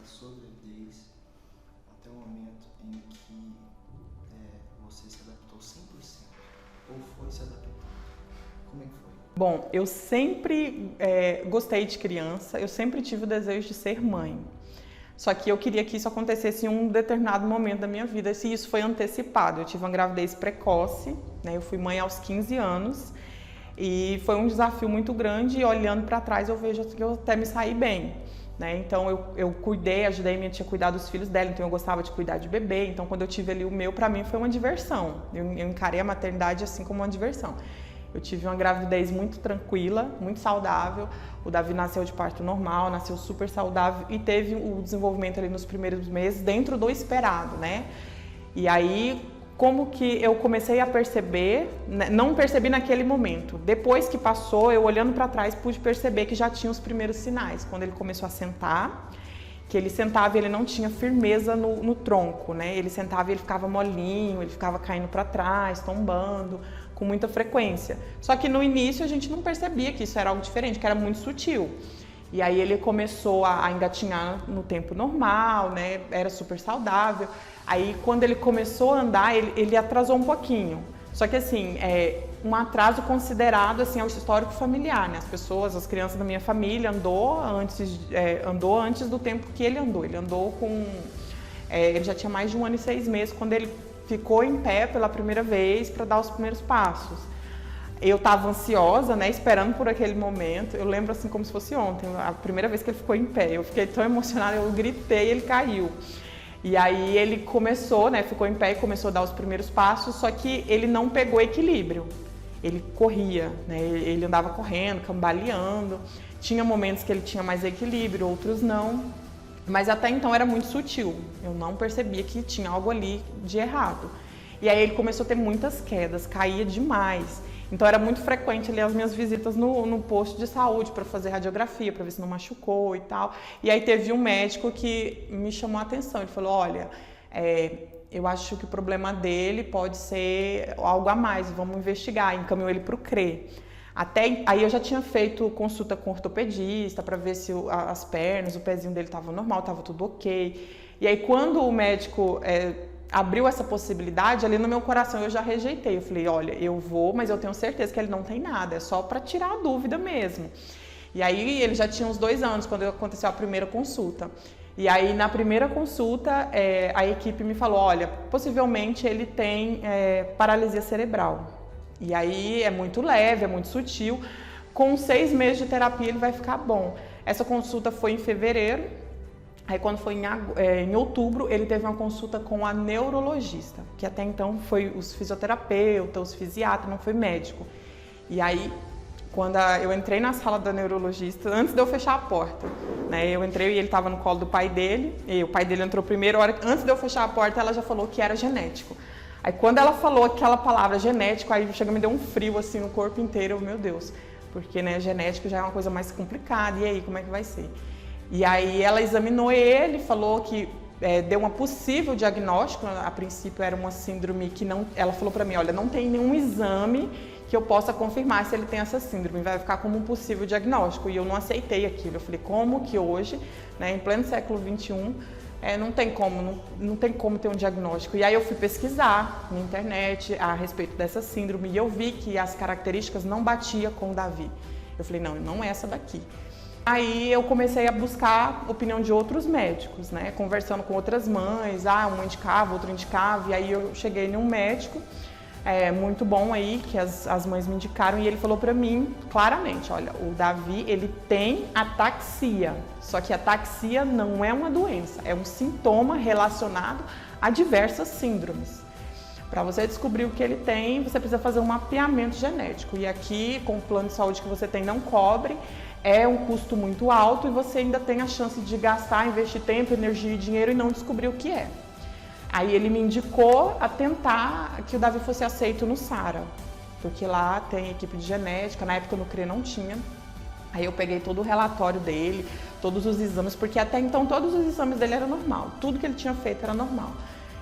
da sua gravidez até o momento em que você se adaptou 100%? Ou foi se adaptando? Como é que foi? Bom, eu sempre gostei de criança, eu sempre tive o desejo de ser mãe. Só que eu queria que isso acontecesse em um determinado momento da minha vida, e isso foi antecipado. Eu tive uma gravidez precoce, né? Eu fui mãe aos 15 anos e foi um desafio muito grande, e olhando para trás eu vejo que eu até me saí bem, né? Então eu cuidei, ajudei minha tia a cuidar dos filhos dela, então eu gostava de cuidar de bebê, então quando eu tive ali o meu, para mim foi uma diversão. Eu encarei a maternidade assim como uma diversão. Eu tive uma gravidez muito tranquila, muito saudável. O Davi nasceu de parto normal, nasceu super saudável e teve o desenvolvimento ali nos primeiros meses dentro do esperado, né? E aí, como que eu comecei a perceber, não percebi naquele momento. Depois que passou, eu olhando para trás pude perceber que já tinha os primeiros sinais. Quando ele começou a sentar, que ele sentava e ele não tinha firmeza no tronco, né? Ele sentava e ele ficava molinho, ele ficava caindo para trás, tombando, com muita frequência. Só que no início a gente não percebia que isso era algo diferente, que era muito sutil. E aí ele começou a engatinhar no tempo normal, né? Era super saudável. Aí quando ele começou a andar, ele atrasou um pouquinho. Só que assim, um atraso considerado assim ao histórico familiar, né? As crianças da minha família andou antes do tempo que ele andou. Ele andou ele já tinha mais de 1 ano e 6 meses quando ele ficou em pé pela primeira vez para dar os primeiros passos. Eu estava ansiosa, né, esperando por aquele momento. Eu lembro assim como se fosse ontem, a primeira vez que ele ficou em pé. Eu fiquei tão emocionada, eu gritei e ele caiu. E aí ele começou, né, ficou em pé e começou a dar os primeiros passos, só que ele não pegou equilíbrio. Ele corria, né, ele andava correndo, cambaleando. Tinha momentos que ele tinha mais equilíbrio, outros não. Mas até então era muito sutil, eu não percebia que tinha algo ali de errado. E aí ele começou a ter muitas quedas, caía demais. Então era muito frequente ali as minhas visitas no posto de saúde para fazer radiografia, para ver se não machucou e tal. E aí teve um médico que me chamou a atenção, ele falou, olha, eu acho que o problema dele pode ser algo a mais, vamos investigar. Encaminhou ele para o CRE. Até aí eu já tinha feito consulta com ortopedista para ver se as pernas, o pezinho dele estava normal, estava tudo ok. E aí quando o médico abriu essa possibilidade, ali no meu coração eu já rejeitei. Eu falei, olha, eu vou, mas eu tenho certeza que ele não tem nada, é só para tirar a dúvida mesmo. E aí ele já tinha uns 2 anos quando aconteceu a primeira consulta. E aí na primeira consulta a equipe me falou, olha, possivelmente ele tem paralisia cerebral. E aí é muito leve, é muito sutil. Com 6 meses de terapia ele vai ficar bom. Essa consulta foi em fevereiro. Aí quando foi em outubro, ele teve uma consulta com a neurologista, que até então foi os fisioterapeutas, os fisiatras, não foi médico. E aí, quando eu entrei na sala da neurologista, antes de eu fechar a porta, né, eu entrei e ele estava no colo do pai dele, e o pai dele entrou primeiro, antes de eu fechar a porta, ela já falou que era genético. Aí quando ela falou aquela palavra genético, aí chega me deu um frio assim no corpo inteiro, meu Deus, porque né, genético já é uma coisa mais complicada, e aí como é que vai ser? E aí ela examinou ele, falou que deu uma possível diagnóstico, a princípio era uma síndrome que não, ela falou para mim, olha, não tem nenhum exame que eu possa confirmar se ele tem essa síndrome, vai ficar como um possível diagnóstico, e eu não aceitei aquilo, eu falei, como que hoje, né, em pleno século XXI, não tem como ter um diagnóstico. E aí eu fui pesquisar na internet a respeito dessa síndrome e eu vi que as características não batiam com o Davi. Eu falei, não é essa daqui. Aí eu comecei a buscar a opinião de outros médicos, né? Conversando com outras mães, um indicava, outro indicava, e aí eu cheguei num médico muito bom aí, que as mães me indicaram, e ele falou pra mim claramente, olha, o Davi, ele tem ataxia, só que ataxia não é uma doença, é um sintoma relacionado a diversas síndromes. Para você descobrir o que ele tem, você precisa fazer um mapeamento genético, e aqui, com o plano de saúde que você tem, não cobre, é um custo muito alto e você ainda tem a chance de gastar, investir tempo, energia e dinheiro e não descobrir o que é. Aí ele me indicou a tentar que o Davi fosse aceito no SARA, porque lá tem equipe de genética, na época no CRE não tinha. Aí eu peguei todo o relatório dele, todos os exames, porque até então todos os exames dele eram normal, tudo que ele tinha feito era normal.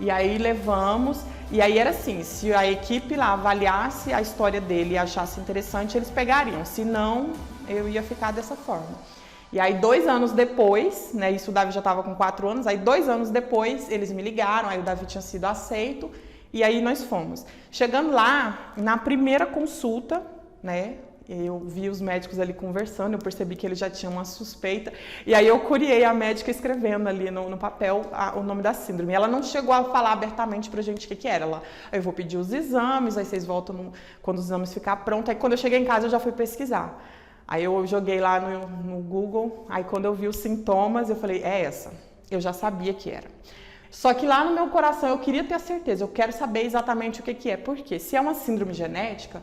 E aí levamos, e aí era assim, se a equipe lá avaliasse a história dele e achasse interessante, eles pegariam, se não, eu ia ficar dessa forma. E aí 2 anos depois, né, isso o Davi já estava com 4 anos, aí 2 anos depois eles me ligaram, aí o Davi tinha sido aceito, e aí nós fomos. Chegando lá, na primeira consulta, né, eu vi os médicos ali conversando, eu percebi que ele já tinha uma suspeita, e aí eu curiei a médica escrevendo ali no papel o nome da síndrome. Ela não chegou a falar abertamente pra gente o que era. Eu vou pedir os exames, aí vocês voltam quando os exames ficar prontos. Aí quando eu cheguei em casa eu já fui pesquisar. Aí eu joguei lá no Google, aí quando eu vi os sintomas eu falei, é essa. Eu já sabia que era. Só que lá no meu coração eu queria ter a certeza, eu quero saber exatamente o que é. Porque se é uma síndrome genética,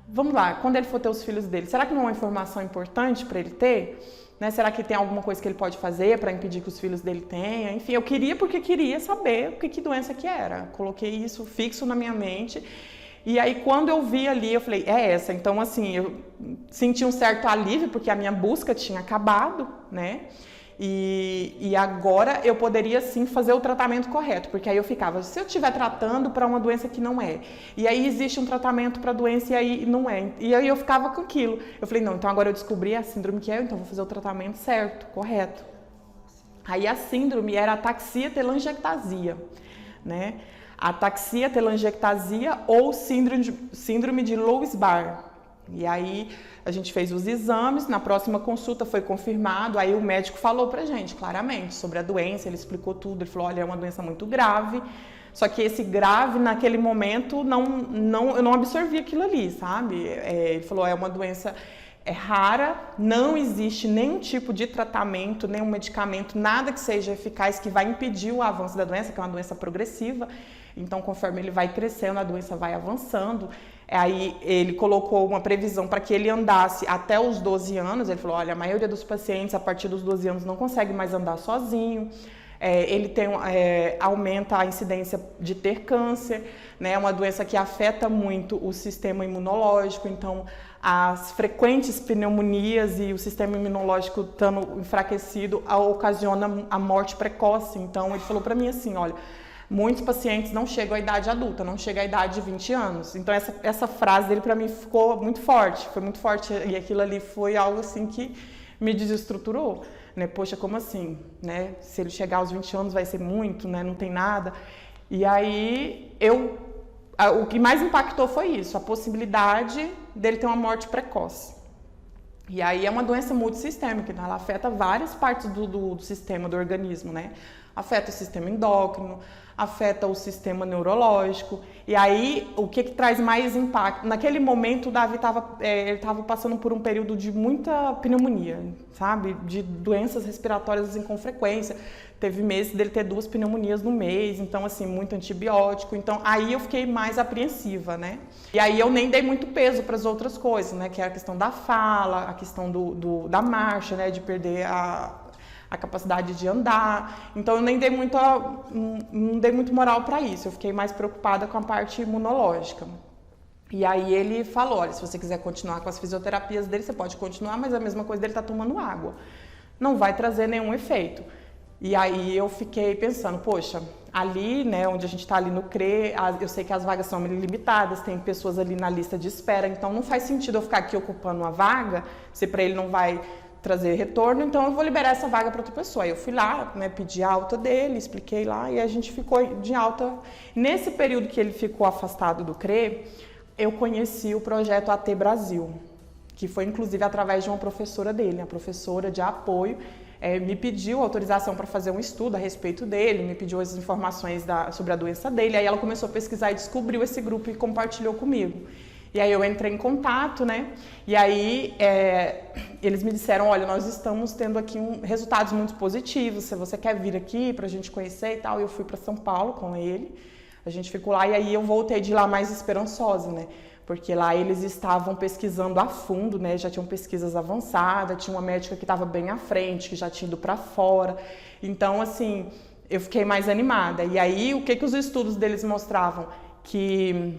vamos lá, quando ele for ter os filhos dele, será que não é uma informação importante para ele ter? Né? Será que tem alguma coisa que ele pode fazer para impedir que os filhos dele tenham? Enfim, eu queria porque queria saber que doença que era. Coloquei isso fixo na minha mente. E aí, quando eu vi ali, eu falei, é essa. Então, assim, eu senti um certo alívio, porque a minha busca tinha acabado, né? E agora eu poderia sim fazer o tratamento correto, porque aí eu ficava, se eu estiver tratando para uma doença que não é, e aí existe um tratamento para a doença e aí não é, e aí eu ficava com aquilo. Eu falei, não, então agora eu descobri a síndrome que é, então vou fazer o tratamento certo, correto. Aí a síndrome era ataxia telangiectasia, né? Ataxia telangiectasia ou síndrome de Loeys-Barr. E aí a gente fez os exames, na próxima consulta foi confirmado, aí o médico falou pra gente claramente sobre a doença, ele explicou tudo, ele falou, olha, é uma doença muito grave, só que esse grave naquele momento eu não absorvi aquilo ali, sabe? Ele falou, é uma doença rara, não existe nenhum tipo de tratamento, nenhum medicamento, nada que seja eficaz que vai impedir o avanço da doença, que é uma doença progressiva, então conforme ele vai crescendo, a doença vai avançando. Aí ele colocou uma previsão para que ele andasse até os 12 anos. Ele falou, olha, a maioria dos pacientes a partir dos 12 anos não consegue mais andar sozinho. Ele aumenta a incidência de ter câncer, né? É uma doença que afeta muito o sistema imunológico, então as frequentes pneumonias e o sistema imunológico estando enfraquecido ocasiona a morte precoce. Então ele falou para mim assim, olha, muitos pacientes não chegam à idade adulta, não chegam à idade de 20 anos. Então essa frase dele para mim ficou muito forte, foi muito forte, e aquilo ali foi algo assim que me desestruturou, né? Poxa, como assim, né? Se ele chegar aos 20 anos vai ser muito, né? Não tem nada. E aí o que mais impactou foi isso, a possibilidade dele ter uma morte precoce. E aí é uma doença multissistêmica, então ela afeta várias partes do sistema do organismo, né? Afeta o sistema endócrino, afeta o sistema neurológico. E aí, o que traz mais impacto? Naquele momento, o Davi estava passando por um período de muita pneumonia, sabe? De doenças respiratórias com frequência. Teve meses dele ter 2 pneumonias no mês, então, assim, muito antibiótico. Então, aí eu fiquei mais apreensiva, né? E aí eu nem dei muito peso para as outras coisas, né? Que é a questão da fala, a questão da marcha, né? De perder a capacidade de andar. Então eu nem dei não dei muito moral para isso, eu fiquei mais preocupada com a parte imunológica. E aí ele falou, olha, se você quiser continuar com as fisioterapias dele, você pode continuar, mas a mesma coisa dele tá tomando água. Não vai trazer nenhum efeito. E aí eu fiquei pensando, poxa, ali, né, onde a gente está ali no CRE, eu sei que as vagas são limitadas, tem pessoas ali na lista de espera, então não faz sentido eu ficar aqui ocupando uma vaga, se para ele não vai trazer retorno, então eu vou liberar essa vaga para outra pessoa. Aí eu fui lá, né, pedi a alta dele, expliquei lá e a gente ficou de alta. Nesse período que ele ficou afastado do CRE, eu conheci o projeto AT Brasil, que foi inclusive através de uma professora dele, a professora de apoio, me pediu autorização para fazer um estudo a respeito dele, me pediu as informações sobre a doença dele, aí ela começou a pesquisar e descobriu esse grupo e compartilhou comigo. E aí eu entrei em contato, né? E aí eles me disseram, olha, nós estamos tendo aqui resultados muito positivos, se você quer vir aqui para a gente conhecer e tal. Eu fui para São Paulo com ele, a gente ficou lá e aí eu voltei de lá mais esperançosa, né? Porque lá eles estavam pesquisando a fundo, né? Já tinham pesquisas avançadas, tinha uma médica que estava bem à frente, que já tinha ido para fora. Então, assim, eu fiquei mais animada. E aí, o que os estudos deles mostravam? Que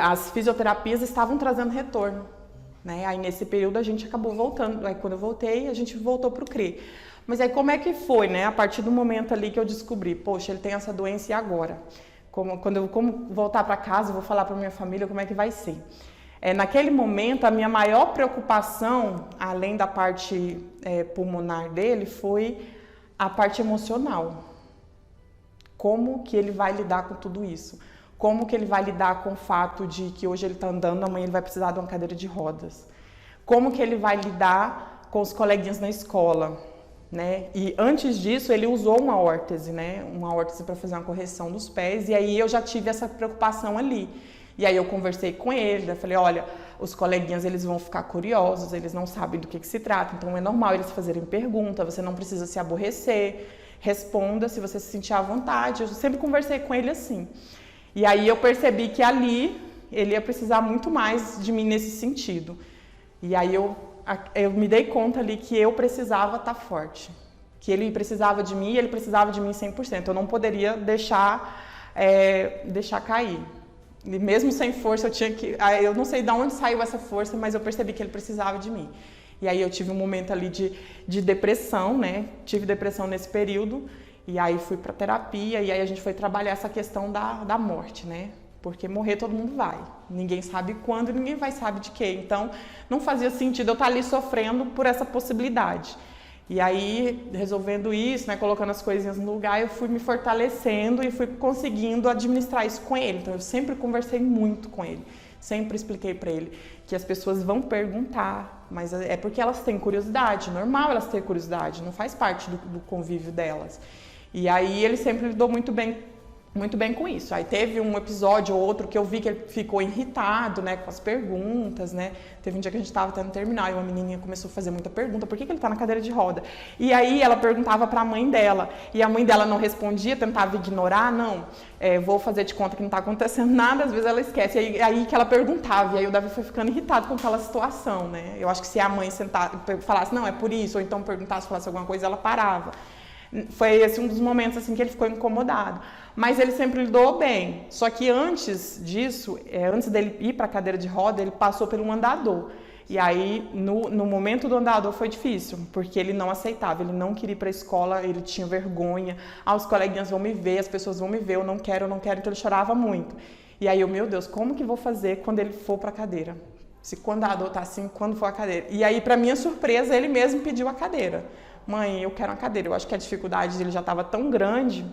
as fisioterapias estavam trazendo retorno, né? Aí nesse período a gente acabou voltando, aí quando eu voltei a gente voltou para o CRE. Mas aí como é que foi, né? A partir do momento ali que eu descobri, poxa, ele tem essa doença e agora? Como voltar para casa, eu vou falar para minha família como é que vai ser. Naquele momento, a minha maior preocupação, além da parte pulmonar dele, foi a parte emocional. Como que ele vai lidar com tudo isso? Como que ele vai lidar com o fato de que hoje ele está andando, amanhã ele vai precisar de uma cadeira de rodas? Como que ele vai lidar com os coleguinhas na escola, né? E antes disso, ele usou uma órtese, né? Uma órtese para fazer uma correção dos pés, e aí eu já tive essa preocupação ali. E aí eu conversei com ele, eu falei, olha, os coleguinhas eles vão ficar curiosos, eles não sabem do que se trata, então é normal eles fazerem pergunta, você não precisa se aborrecer, responda se você se sentir à vontade. Eu sempre conversei com ele assim. E aí eu percebi que ali ele ia precisar muito mais de mim nesse sentido. E aí eu me dei conta ali que eu precisava estar forte, que ele precisava de mim e ele precisava de mim 100%. Eu não poderia deixar cair. E mesmo sem força, eu não sei de onde saiu essa força, mas eu percebi que ele precisava de mim. E aí eu tive um momento ali de depressão, né? Tive depressão nesse período, e aí fui para terapia, e aí a gente foi trabalhar essa questão da morte, né? Porque morrer todo mundo vai. Ninguém sabe quando e ninguém vai saber de quê. Então, não fazia sentido eu estar ali sofrendo por essa possibilidade. E aí, resolvendo isso, né, colocando as coisinhas no lugar, eu fui me fortalecendo e fui conseguindo administrar isso com ele. Então, eu sempre conversei muito com ele, sempre expliquei para ele que as pessoas vão perguntar, mas é porque elas têm curiosidade, normal elas terem curiosidade, não faz parte do convívio delas. E aí, ele sempre lidou muito bem com isso. Aí teve um episódio ou outro que eu vi que ele ficou irritado, né, com as perguntas, né? Teve um dia que a gente estava até no terminal e uma menininha começou a fazer muita pergunta, por que ele está na cadeira de roda? E aí ela perguntava para a mãe dela, e a mãe dela não respondia, tentava ignorar, não, vou fazer de conta que não está acontecendo nada, às vezes ela esquece. E aí que ela perguntava, e aí o Davi foi ficando irritado com aquela situação, né? Eu acho que se a mãe falasse, não, é por isso, ou então perguntasse, falasse alguma coisa, ela parava. Foi esse um dos momentos assim que ele ficou incomodado. Mas ele sempre lidou bem. Só que antes disso, antes dele ir para a cadeira de roda, ele passou por um andador. E aí, no momento do andador foi difícil, porque ele não aceitava, ele não queria ir para a escola, ele tinha vergonha. Os coleguinhas vão me ver, as pessoas vão me ver, eu não quero, então ele chorava muito. E aí meu Deus, como que vou fazer quando ele for para a cadeira? Se quando o andador tá assim, quando for a cadeira? E aí, para minha surpresa, ele mesmo pediu a cadeira. Mãe, eu quero uma cadeira. Eu acho que a dificuldade dele já estava tão grande,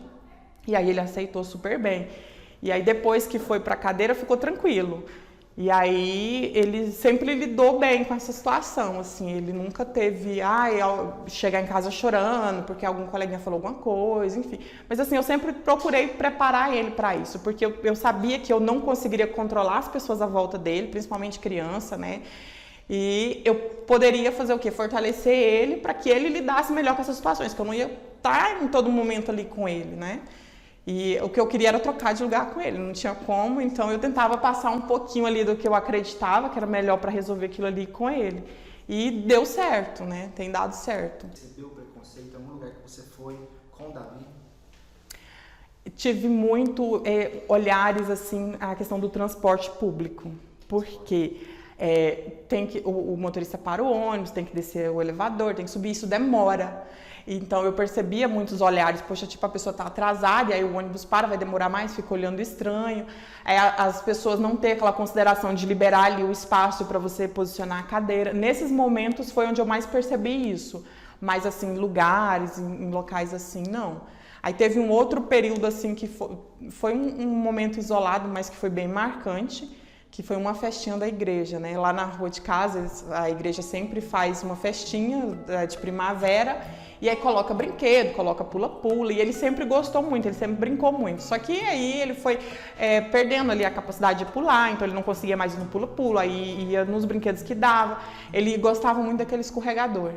e aí ele aceitou super bem. E aí depois que foi para a cadeira, ficou tranquilo. E aí ele sempre lidou bem com essa situação, assim, ele nunca teve, chegar em casa chorando porque algum coleguinha falou alguma coisa, enfim. Mas assim, eu sempre procurei preparar ele para isso, porque eu sabia que eu não conseguiria controlar as pessoas à volta dele, principalmente criança, né? E eu poderia fazer o quê? Fortalecer ele para que ele lidasse melhor com essas situações, que eu não ia estar em todo momento ali com ele, né? E o que eu queria era trocar de lugar com ele, não tinha como, então eu tentava passar um pouquinho ali do que eu acreditava que era melhor para resolver aquilo ali com ele. E deu certo, né? Tem dado certo. Você viu preconceito em algum lugar que você foi com o Davi? Tive muito olhares, assim, a questão do transporte público, porque o motorista para o ônibus, tem que descer o elevador, tem que subir, isso demora. Então eu percebia muitos olhares, poxa, tipo, a pessoa está atrasada, e aí o ônibus vai demorar mais, fica olhando estranho. As pessoas não têm aquela consideração de liberar ali o espaço para você posicionar a cadeira. Nesses momentos foi onde eu mais percebi isso, mas assim, lugares, em locais assim, não. Aí teve um outro período assim que foi um momento isolado, mas que foi bem marcante, que foi uma festinha da igreja, né? Lá na rua de casa, a igreja sempre faz uma festinha de primavera, e aí coloca brinquedo, coloca pula-pula, e ele sempre gostou muito, ele sempre brincou muito. Só que aí ele foi perdendo ali a capacidade de pular, então ele não conseguia mais ir no pula-pula, aí ia nos brinquedos que dava. Ele gostava muito daquele escorregador,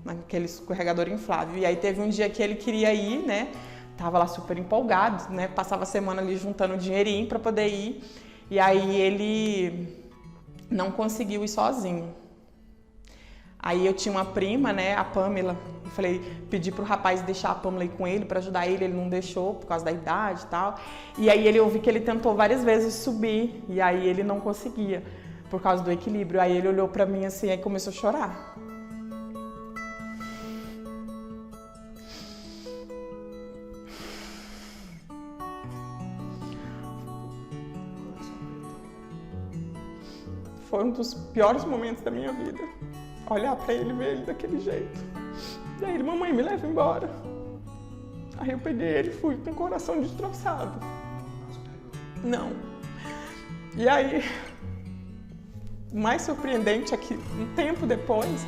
aquele escorregador inflável. E aí teve um dia que ele queria ir, né? Tava lá super empolgado, né? Passava a semana ali juntando dinheirinho para poder ir. E aí ele não conseguiu ir sozinho. Aí eu tinha uma prima, né, a Pamela, eu falei, pedi pro rapaz deixar a Pamela ir com ele para ajudar ele não deixou por causa da idade e tal. E aí eu vi que ele tentou várias vezes subir e aí ele não conseguia por causa do equilíbrio. Aí ele olhou para mim assim e começou a chorar. foi um dos piores momentos da minha vida. Olhar pra ele e ver ele daquele jeito. E aí ele, mamãe, me leva embora. Aí eu peguei ele e fui com o coração destroçado. Não. E aí, o mais surpreendente é que um tempo depois,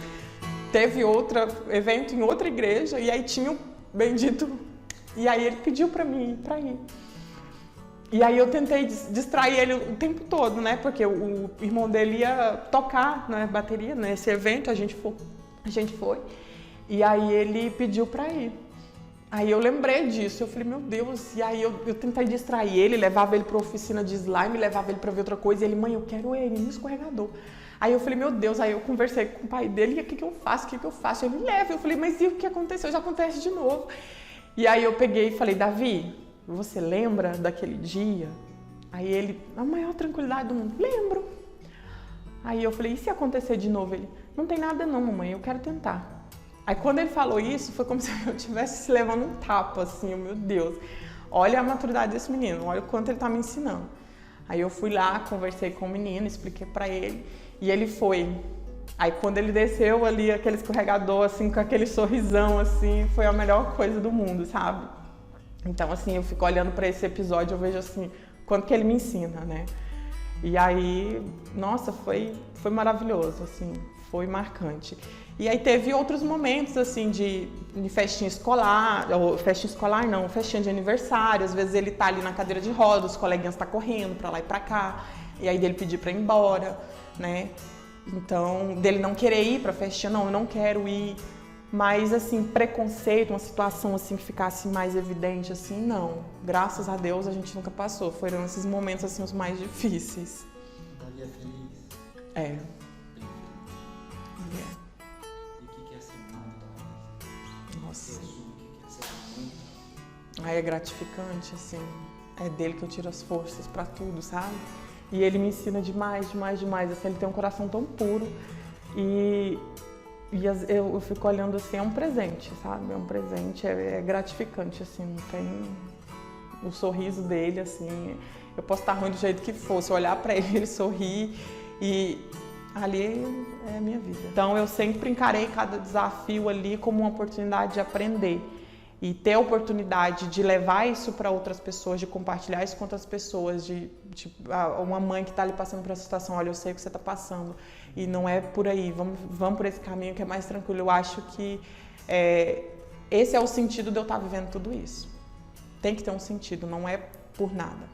teve outro evento em outra igreja e aí tinha o bendito. E aí ele pediu pra mim ir pra ir. E aí eu tentei distrair ele o tempo todo, né? Porque o irmão dele ia tocar na bateria nesse evento, a gente foi. E aí ele pediu pra ir. Aí eu lembrei disso, eu falei, meu Deus, e aí eu tentei distrair ele, levava ele pra oficina de slime, levava ele pra ver outra coisa, e ele, mãe, eu quero ele no escorregador. Aí eu falei, meu Deus, aí eu conversei com o pai dele, e o que eu faço? Ele leva, eu falei, mas e o que aconteceu? Já acontece de novo. E aí eu peguei e falei, Davi, você lembra daquele dia? Aí ele, a maior tranquilidade do mundo, lembro. Aí eu falei, e se acontecer de novo? Ele, não tem nada não, mamãe, eu quero tentar. Aí quando ele falou isso, foi como se eu estivesse se levando um tapa, assim, oh, meu Deus. Olha a maturidade desse menino, olha o quanto ele tá me ensinando. Aí eu fui lá, conversei com o menino, expliquei pra ele, e ele foi. Aí quando ele desceu ali, aquele escorregador, assim, com aquele sorrisão, assim, foi a melhor coisa do mundo, sabe? Então, assim, eu fico olhando pra esse episódio, eu vejo, assim, quanto que ele me ensina, né? E aí, nossa, foi maravilhoso, assim, foi marcante. E aí teve outros momentos, assim, de festinha escolar, ou festinha escolar não, festinha de aniversário, às vezes ele tá ali na cadeira de rodas, os coleguinhas tá correndo pra lá e pra cá, e aí dele pedir pra ir embora, né? Então, dele não querer ir pra festinha, não, eu não quero ir, mas, assim, preconceito, uma situação, assim, que ficasse mais evidente, assim, não. Graças a Deus a gente nunca passou, foram esses momentos, assim, os mais difíceis. Davi é feliz? É. Bem feliz. E o que é ser mãe, Davi? Nossa. O que é ser mãe? Aí é gratificante, assim, é dele que eu tiro as forças pra tudo, sabe? E ele me ensina demais, assim, ele tem um coração tão puro e eu fico olhando assim, é um presente, sabe? É um presente, é gratificante, assim, não tem o sorriso dele, assim, eu posso estar ruim do jeito que for, se eu olhar pra ele, ele sorrir e ali é a minha vida. Então eu sempre encarei cada desafio ali como uma oportunidade de aprender. E ter a oportunidade de levar isso para outras pessoas, de compartilhar isso com outras pessoas, de uma mãe que está ali passando por essa situação, olha, eu sei o que você está passando e não é por aí, vamos por esse caminho que é mais tranquilo. Eu acho que esse é o sentido de eu estar vivendo tudo isso. Tem que ter um sentido, não é por nada.